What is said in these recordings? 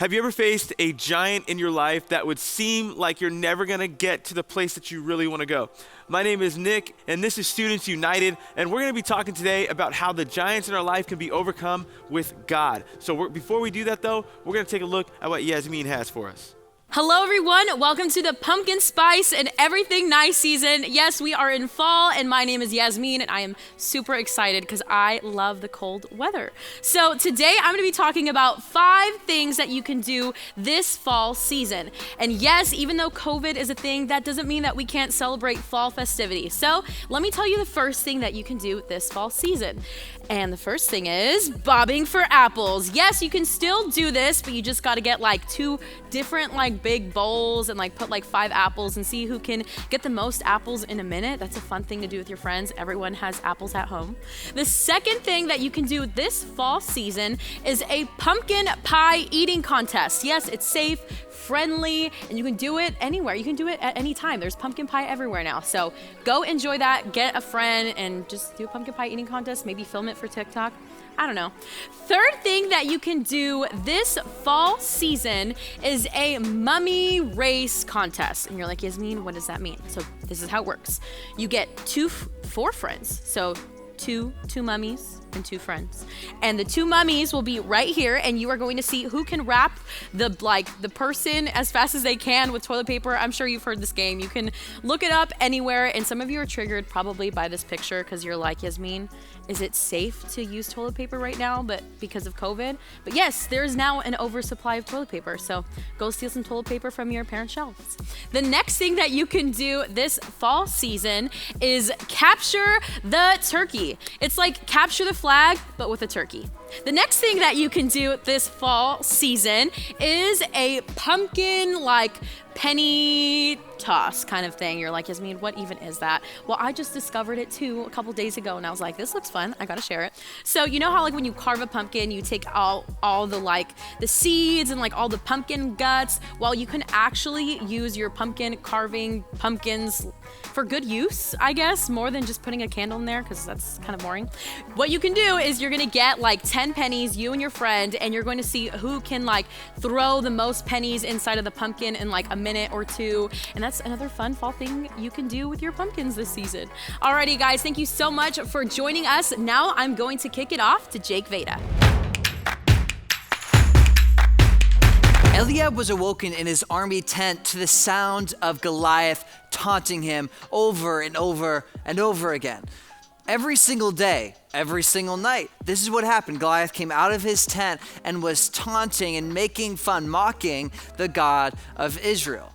Have you ever faced a giant in your life that would seem like you're never gonna get to the place that you really wanna go? My name is Nick, and this is Students United, and we're gonna be talking today about how the giants in our life can be overcome with God. So before we do that though, we're gonna take a look at what Yasmin has for us. Hello everyone, welcome to the pumpkin spice and everything nice season. Yes, we are in fall and my name is Yasmin and I am super excited because I love the cold weather. So today I'm gonna be talking about 5 things that you can do this fall season. And yes, even though COVID is a thing, that doesn't mean that we can't celebrate fall festivities. So let me tell you the first thing that you can do this fall season. And the first thing is bobbing for apples. Yes, you can still do this, but you just gotta get like 2 different big bowls and put 5 apples and see who can get the most apples in a minute. That's a fun thing to do with your friends. Everyone has apples at home. The second thing that you can do this fall season is a pumpkin pie eating contest. Yes, it's safe, friendly, and you can do it anywhere. You can do it at any time. There's pumpkin pie everywhere now. So go enjoy that, get a friend, and just do a pumpkin pie eating contest. Maybe film it for TikTok. I don't know. Third thing that you can do this fall season is a mummy race contest. And you're like, Yasmin, what does that mean? So this is how it works. You get 4 friends. So two mummies and 2 friends. And the 2 mummies will be right here and you are going to see who can wrap the person as fast as they can with toilet paper. I'm sure you've heard this game. You can look it up anywhere and some of you are triggered probably by this picture because you're like, Yasmin, is it safe to use toilet paper right now but because of COVID? But yes, there's now an oversupply of toilet paper. So go steal some toilet paper from your parents' shelves. The next thing that you can do this fall season is capture the turkey. It's like capture the flag, but with a turkey. The next thing that you can do this fall season is a pumpkin penny toss kind of thing. You're like, Yasmin, what even is that? Well, I just discovered it too a couple days ago and I was like, this looks fun. I gotta share it. So you know how when you carve a pumpkin, you take all the seeds and all the pumpkin guts? Well, you can actually use your pumpkin carving pumpkins for good use, I guess, more than just putting a candle in there because that's kind of boring. What you can do is you're gonna get 10 pennies, you and your friend, and you're going to see who can throw the most pennies inside of the pumpkin in a minute or 2. And that's another fun fall thing you can do with your pumpkins this season. Alrighty guys, thank you so much for joining us. Now I'm going to kick it off to Jake Veda. Eliab was awoken in his army tent to the sound of Goliath taunting him over and over and over again. Every single day, every single night, this is what happened. Goliath came out of his tent and was taunting and making fun, mocking the God of Israel.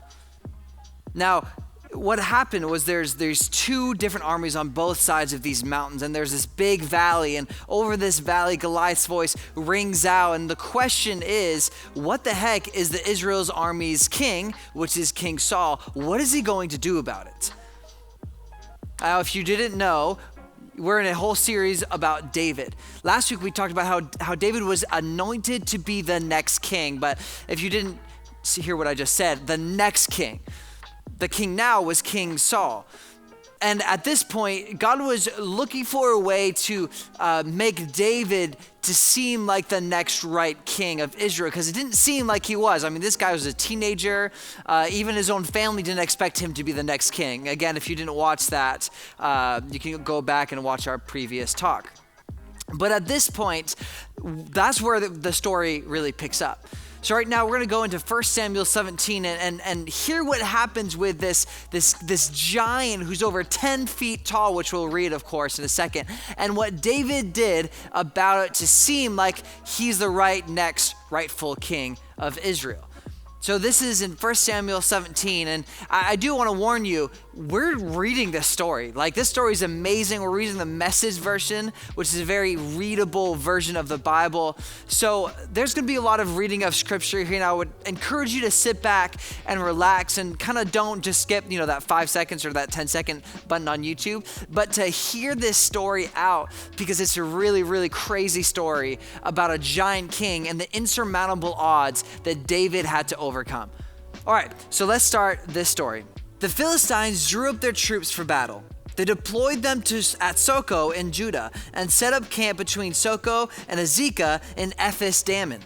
Now, what happened was there's 2 different armies on both sides of these mountains, and there's this big valley, and over this valley, Goliath's voice rings out, and the question is, what the heck is the Israel's army's king, which is King Saul? What is he going to do about it? Now, if you didn't know, we're in a whole series about David. Last week we talked about how David was anointed to be the next king, but if you didn't hear what I just said, the next king. The king now was King Saul. And at this point, God was looking for a way to make David to seem like the next right king of Israel, because it didn't seem like he was. I mean, this guy was a teenager. Even his own family didn't expect him to be the next king. Again, if you didn't watch that, you can go back and watch our previous talk. But at this point, that's where the story really picks up. So right now we're going to go into 1 Samuel 17 and hear what happens with this giant who's over 10 feet tall, which we'll read, of course, in a second, and what David did about it to seem like he's the next rightful king of Israel. So this is in 1 Samuel 17, and I do want to warn you, we're reading this story. This story is amazing. We're reading the Message version, which is a very readable version of the Bible. So there's going to be a lot of reading of scripture here, and I would encourage you to sit back and relax and kind of don't just skip, that 5 seconds or that 10-second button on YouTube, but to hear this story out because it's a really, really crazy story about a giant king and the insurmountable odds that David had to overcome. All right, so let's start this story. The Philistines drew up their troops for battle. They deployed them at Soko in Judah and set up camp between Soko and Azekah in Ephes Dammim.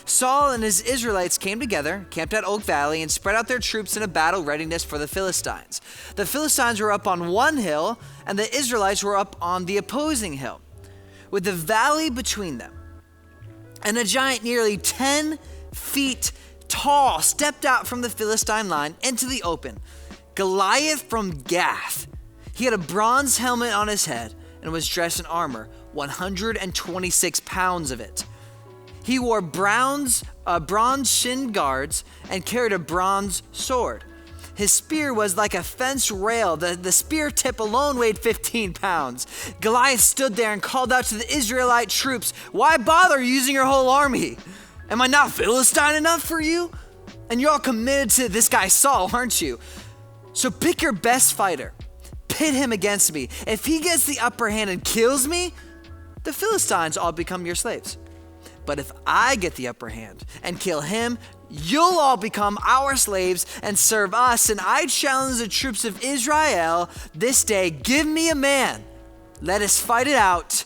Saul and his Israelites came together, camped at Oak Valley, and spread out their troops in a battle readiness for the Philistines. The Philistines were up on one hill, and the Israelites were up on the opposing hill, with the valley between them. And a giant nearly 10 feet tall stepped out from the Philistine line into the open. Goliath from Gath. He had a bronze helmet on his head and was dressed in armor, 126 pounds of it. He wore bronze shin guards and carried a bronze sword. His spear was like a fence rail. The spear tip alone weighed 15 pounds. Goliath stood there and called out to the Israelite troops, "Why bother using your whole army? Am I not Philistine enough for you? And you're all committed to this guy Saul, aren't you? So pick your best fighter. Pit him against me. If he gets the upper hand and kills me, the Philistines all become your slaves. But if I get the upper hand and kill him, you'll all become our slaves and serve us. And I challenge the troops of Israel this day, give me a man. Let us fight it out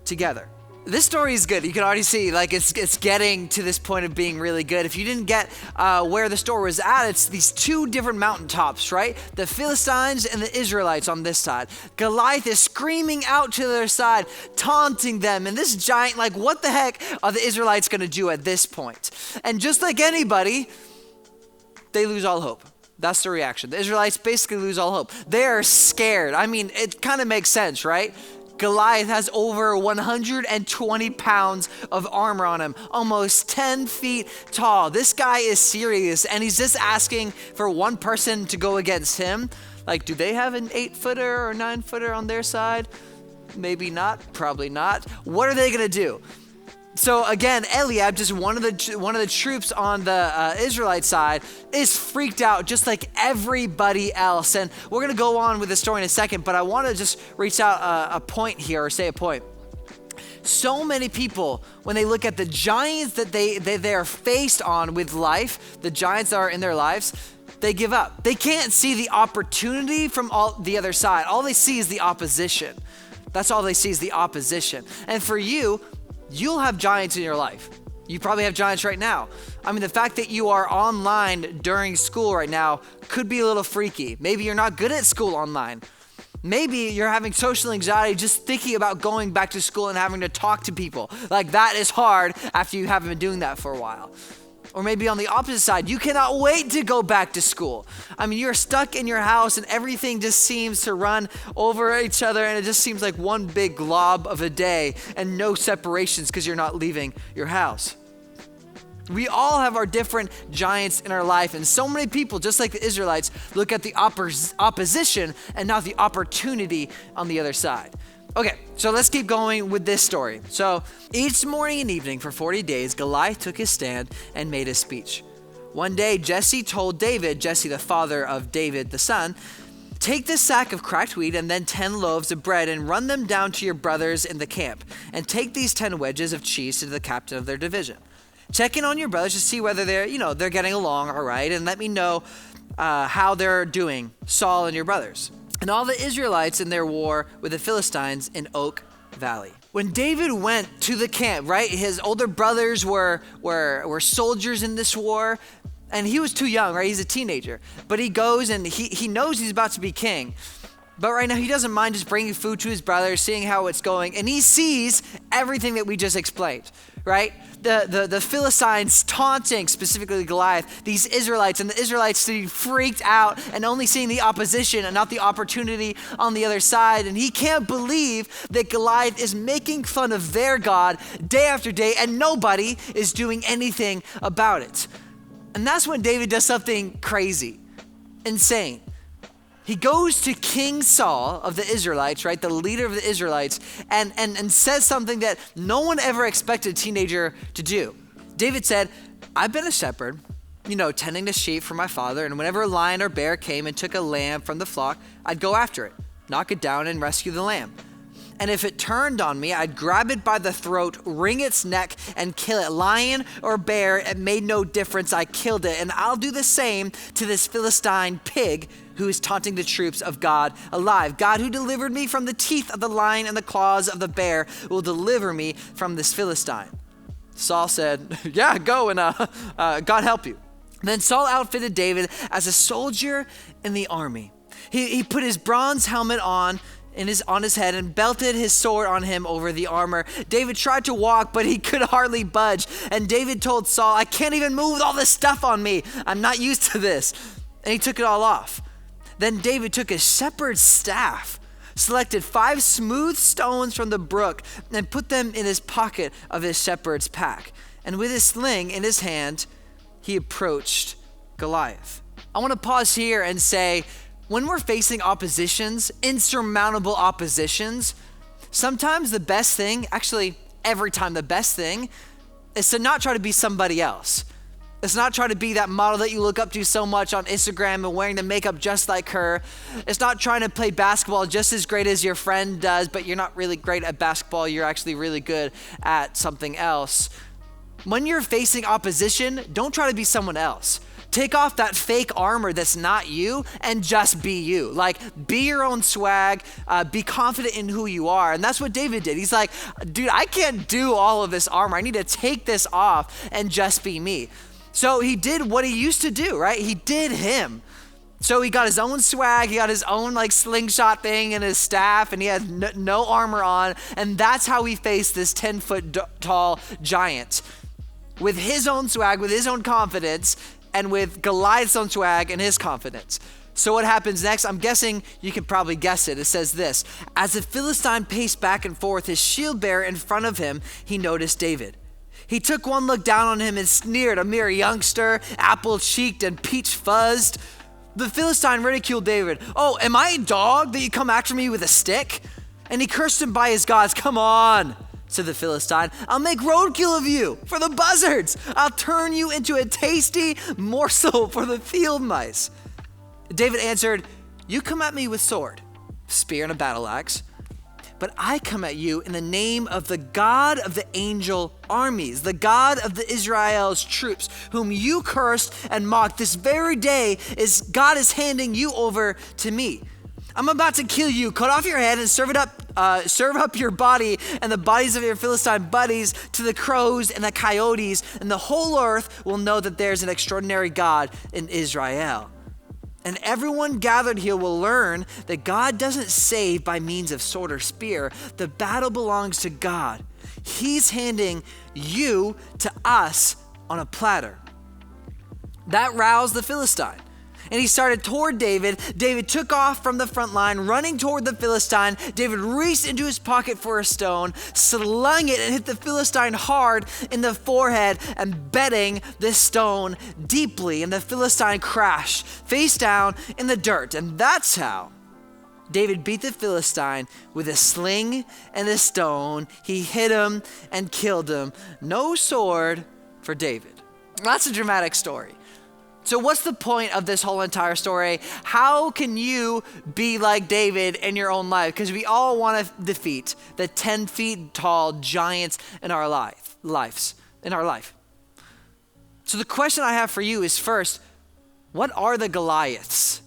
together." This story is good. You can already see it's getting to this point of being really good. If you didn't get where the story was at, it's these two different mountaintops, right? The Philistines and the Israelites on this side. Goliath is screaming out to their side, taunting them. And this giant, what the heck are the Israelites going to do at this point? And just like anybody, they lose all hope. That's the reaction. The Israelites basically lose all hope. They're scared. I mean, it kind of makes sense, right? Goliath has over 120 pounds of armor on him, almost 10 feet tall. This guy is serious, and he's just asking for one person to go against him. Do they have an 8-footer or 9-footer on their side? Maybe not, probably not. What are they gonna do? So again, Eliab, just one of the troops on the Israelite side, is freaked out just like everybody else. And we're gonna go on with the story in a second, but I want to just reach out a point here, or say a point. So many people, when they look at the giants that they are faced on with life, the giants that are in their lives, they give up. They can't see the opportunity from all the other side. All they see is the opposition. That's all they see is the opposition. And for you, you'll have giants in your life. You probably have giants right now. I mean, the fact that you are online during school right now could be a little freaky. Maybe you're not good at school online. Maybe you're having social anxiety just thinking about going back to school and having to talk to people. That is hard after you haven't been doing that for a while. Or maybe on the opposite side, you cannot wait to go back to school. I mean, you're stuck in your house and everything just seems to run over each other, and it just seems like one big glob of a day and no separations because you're not leaving your house. We all have our different giants in our life, and so many people, just like the Israelites, look at the opposition and not the opportunity on the other side. Okay, so let's keep going with this story. So each morning and evening for 40 days, Goliath took his stand and made a speech. One day, Jesse told David, Jesse the father of David the son, "Take this sack of cracked wheat and then 10 loaves of bread and run them down to your brothers in the camp. And take these 10 wedges of cheese to the captain of their division. Check in on your brothers to see whether they're getting along all right, and let me know how they're doing, Saul and your brothers, and all the Israelites in their war with the Philistines in Oak Valley." When David went to the camp, right, his older brothers were soldiers in this war, and he was too young, right? He's a teenager. But he goes and he knows he's about to be king. But right now he doesn't mind just bringing food to his brothers, seeing how it's going, and he sees everything that we just explained, right? The Philistines taunting, specifically Goliath, these Israelites, and the Israelites being freaked out and only seeing the opposition and not the opportunity on the other side. And he can't believe that Goliath is making fun of their God day after day, and nobody is doing anything about it. And that's when David does something crazy, insane. He goes to King Saul of the Israelites, right, the leader of the Israelites, and says something that no one ever expected a teenager to do. David said, "I've been a shepherd, tending the sheep for my father, and whenever a lion or bear came and took a lamb from the flock, I'd go after it, knock it down, and rescue the lamb. And if it turned on me, I'd grab it by the throat, wring its neck, and kill it. Lion or bear, it made no difference. I killed it. And I'll do the same to this Philistine pig who is taunting the troops of God alive. God who delivered me from the teeth of the lion and the claws of the bear will deliver me from this Philistine." Saul said, yeah, go and God help you. Then Saul outfitted David as a soldier in the army. He put his bronze helmet on his head and belted his sword on him over the armor. David tried to walk, but he could hardly budge. And David told Saul, I can't even move with all this stuff on me. I'm not used to this. And he took it all off. Then David took his shepherd's staff, selected 5 smooth stones from the brook, and put them in his pocket of his shepherd's pack. And with his sling in his hand, he approached Goliath. I want to pause here and say, when we're facing oppositions, insurmountable oppositions, sometimes the best thing, actually every time the best thing, is to not try to be somebody else. It's not try to be that model that you look up to so much on Instagram and wearing the makeup just like her. It's not trying to play basketball just as great as your friend does, but you're not really great at basketball. You're actually really good at something else. When you're facing opposition, don't try to be someone else. Take off that fake armor that's not you and just be you. Like, be your own swag, be confident in who you are. And that's what David did. He's like, dude, I can't do all of this armor. I need to take this off and just be me. So he did what he used to do, right? He did him. So he got his own swag, he got his own like slingshot thing and his staff, and he had no armor on. And that's how he faced this 10-foot tall giant. With his own swag, with his own confidence, and with Goliath's own swag and his confidence. So what happens next? I'm guessing you can probably guess it. It says this: as the Philistine paced back and forth, his shield bearer in front of him, he noticed David. He took one look down on him and sneered, a mere youngster, apple-cheeked and peach-fuzzed. The Philistine ridiculed David. Oh, am I a dog that you come after me with a stick? And he cursed him by his gods. Come on, said the Philistine. I'll make roadkill of you for the buzzards. I'll turn you into a tasty morsel for the field mice. David answered, you come at me with sword, spear, and a battle axe. But I come at you in the name of the God of the angel armies, the God of the Israel's troops, whom you cursed and mocked. This very day God is handing you over to me. I'm about to kill you, cut off your head and serve up your body and the bodies of your Philistine buddies to the crows and the coyotes, and the whole earth will know that there's an extraordinary God in Israel. And everyone gathered here will learn that God doesn't save by means of sword or spear. The battle belongs to God. He's handing you to us on a platter. That roused the Philistine. And he started toward David. David took off from the front line, running toward the Philistine. David reached into his pocket for a stone, slung it, and hit the Philistine hard in the forehead, embedding this stone deeply. And the Philistine crashed face down in the dirt. And that's how David beat the Philistine with a sling and a stone. He hit him and killed him. No sword for David. That's a dramatic story. So what's the point of this whole entire story? How can you be like David in your own life? Because we all want to defeat the 10 feet tall giants in our lives. So the question I have for you is, first, what are the Goliaths?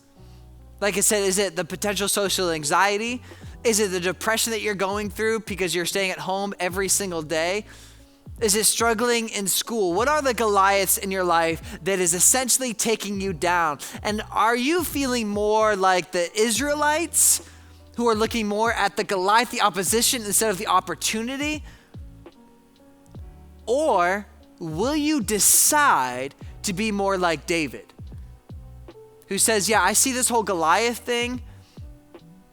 Like I said, is it the potential social anxiety? Is it the depression that you're going through because you're staying at home every single day? Is it struggling in school? What are the Goliaths in your life that is essentially taking you down? And are you feeling more like the Israelites who are looking more at the Goliath, the opposition, instead of the opportunity? Or will you decide to be more like David, who says, yeah, I see this whole Goliath thing,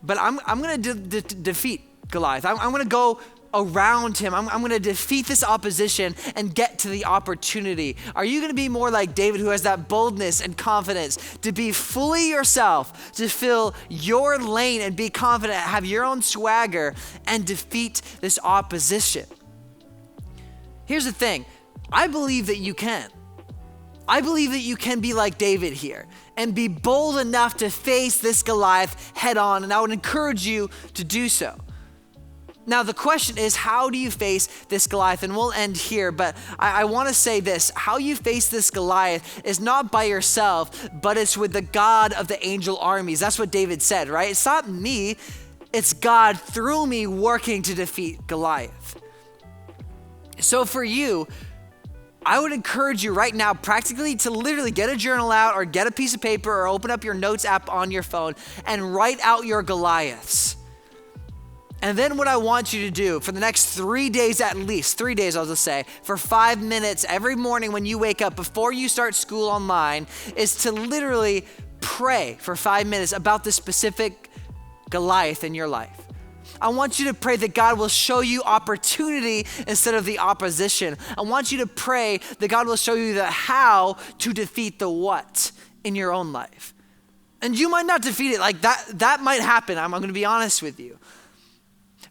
but I'm going to defeat Goliath. I'm going to go around him. I'm going to defeat this opposition and get to the opportunity. Are you going to be more like David, who has that boldness and confidence to be fully yourself, to fill your lane and be confident, have your own swagger and defeat this opposition? Here's the thing. I believe that you can. I believe that you can be like David here and be bold enough to face this Goliath head on, and I would encourage you to do so. Now, the question is, how do you face this Goliath? And we'll end here, but I want to say this. How you face this Goliath is not by yourself, but it's with the God of the angel armies. That's what David said, right? It's not me. It's God through me working to defeat Goliath. So for you, I would encourage you right now practically to literally get a journal out or get a piece of paper or open up your notes app on your phone and write out your Goliaths. And then what I want you to do for the next 3 days, at least 3 days, I'll just say, for 5 minutes every morning when you wake up before you start school online, is to literally pray for 5 minutes about the specific Goliath in your life. I want you to pray that God will show you opportunity instead of the opposition. I want you to pray that God will show you the how to defeat the what in your own life. And you might not defeat it, like that might happen. I'm going to be honest with you.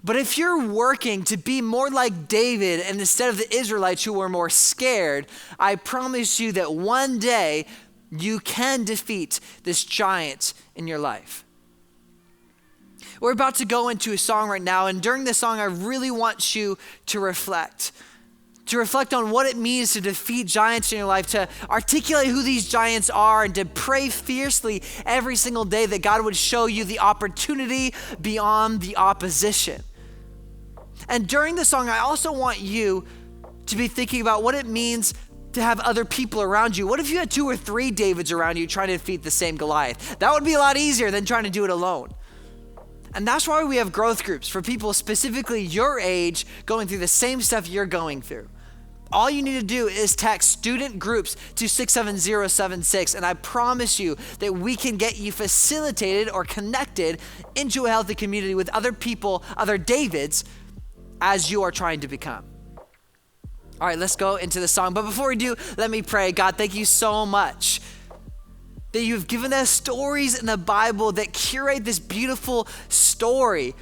But if you're working to be more like David and instead of the Israelites who were more scared, I promise you that one day you can defeat this giant in your life. We're about to go into a song right now, and during this song, I really want you to reflect on what it means to defeat giants in your life, to articulate who these giants are, and to pray fiercely every single day that God would show you the opportunity beyond the opposition. And during the song, I also want you to be thinking about what it means to have other people around you. What if you had 2 or 3 Davids around you trying to defeat the same Goliath? That would be a lot easier than trying to do it alone. And that's why we have growth groups for people specifically your age going through the same stuff you're going through. All you need to do is text student groups to 67076, and I promise you that we can get you facilitated or connected into a healthy community with other people, other Davids, as you are trying to become. All right, let's go into the song. But before we do, let me pray. God, thank you so much that you've given us stories in the Bible that curate this beautiful story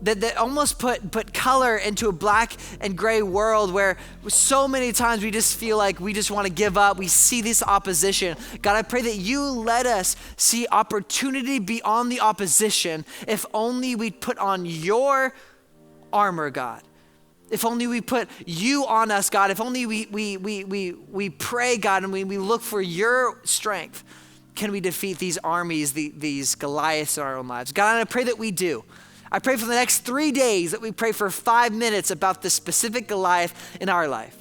that almost put color into a black and gray world where so many times we just feel like we just want to give up. We see this opposition. God, I pray that you let us see opportunity beyond the opposition if only we put on your armor, God. If only we put you on us, God. If only we pray, God, and we look for your strength, can we defeat these armies, these Goliaths in our own lives? God, I pray that we do. I pray for the next 3 days that we pray for 5 minutes about the specific Goliath in our life.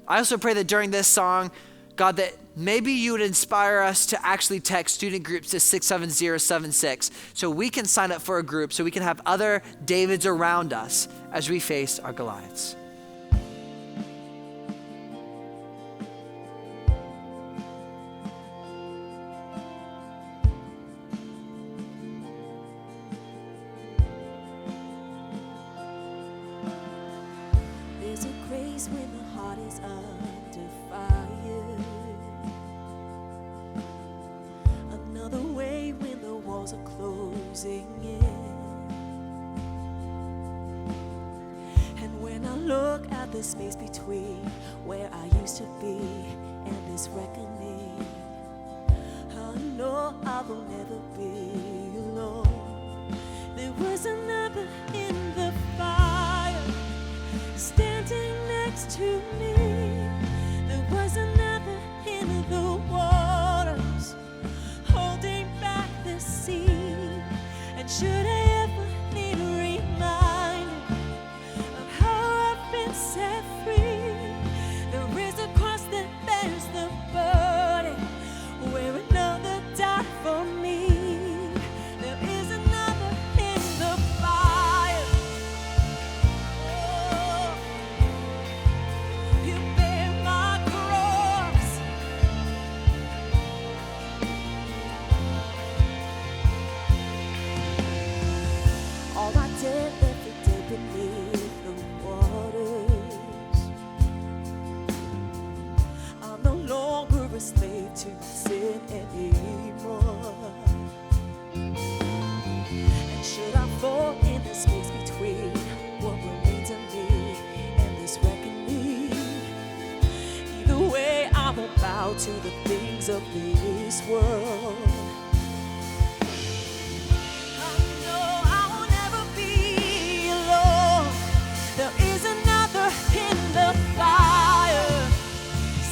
I also pray that during this song, God, that maybe you would inspire us to actually text student groups to 67076 so we can sign up for a group, so we can have other Davids around us as we face our Goliaths. There's a grace when the heart is under fire. Another way when the walls are closing in. And when I look at the space between where I used to be and this reckoning, I know I will never be alone. There was another in the fire, standing next to me. There was another in the waters, holding back the sea. And should I ever need a reminder of how I've been set free, there is a cross that bears the burden, where another died for me. There is another in the fire. Oh, you bear my cross. All my dead left for dead beneath the waters. I'm no longer a slave to sin anymore. And should I fall in the space between what remains of me and this reckoning, either way I won't bow to the things of this world. I know I will never be alone. There is another in the fire,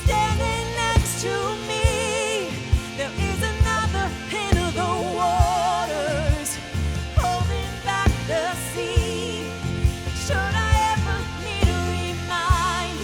standing next to me. There is another in the waters, holding back the sea. Should I ever need a reminder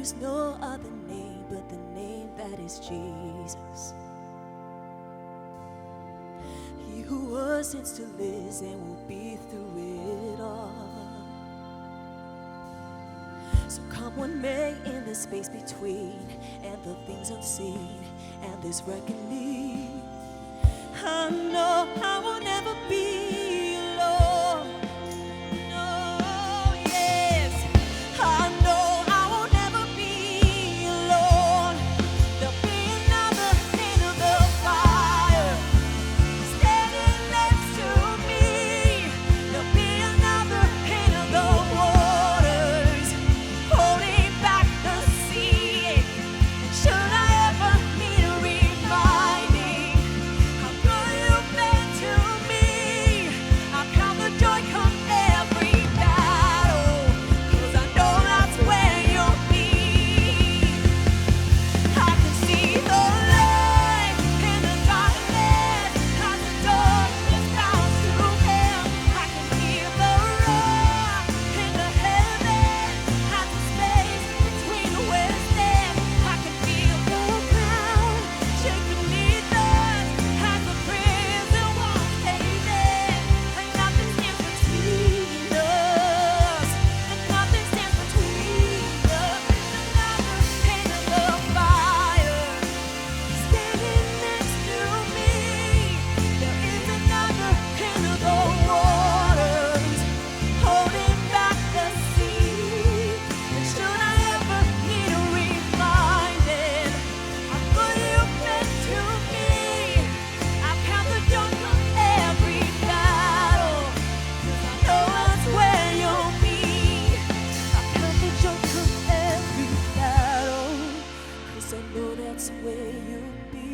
There's no other name but the name that is Jesus. He who was and still is and will be through it all. So come what may in the space between and the things unseen and this reckoning, I know I will never be alone. No, yes, I know I will never be alone. There'll be another in the fire standing next to me. There'll be another in the waters holding back the sea. Should I ever need a reminding how good you've been to me? I count the joy come every battle, 'cause I know that's where you'll be. I can see the light in the darkness as the darkness bows to him. I can hear the roar in the heavens as the space between we're stand. I can feel the ground shaking beneath us as the prison walls cave in. And nothing stands between us. And nothing stands between us. There's another in the fire standing next to me. There is another in the waters holding back the sea. And should I ever need a reminding how good you've been to me, I count the joy of every battle, 'cause I know that's where you'll be. I count the joy of every battle, 'cause I know that's where you'll be.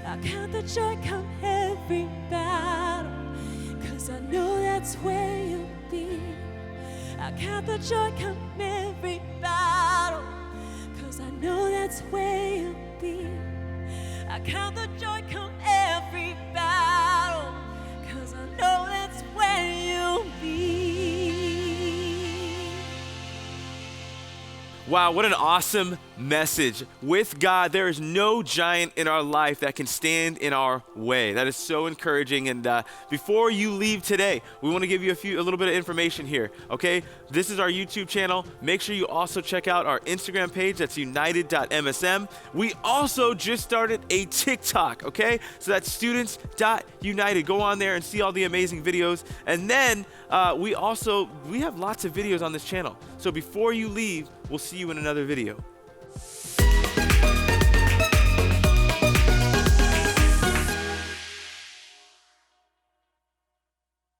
I count the joy come every battle, 'cause I know that's where you'll be. I count the joy come every battle, 'cause I know that's where you'll be. I count the joy come every battle, 'cause I know that's where you'll be. Wow, what an awesome message. With God, there is no giant in our life that can stand in our way. That is so encouraging. And before you leave today, we want to give you a little bit of information here, okay? This is our YouTube channel. Make sure you also check out our Instagram page. That's united.msm. We also just started a TikTok, okay? So that's students.united. Go on there and see all the amazing videos. And then we have lots of videos on this channel. So before you leave, we'll see you in another video.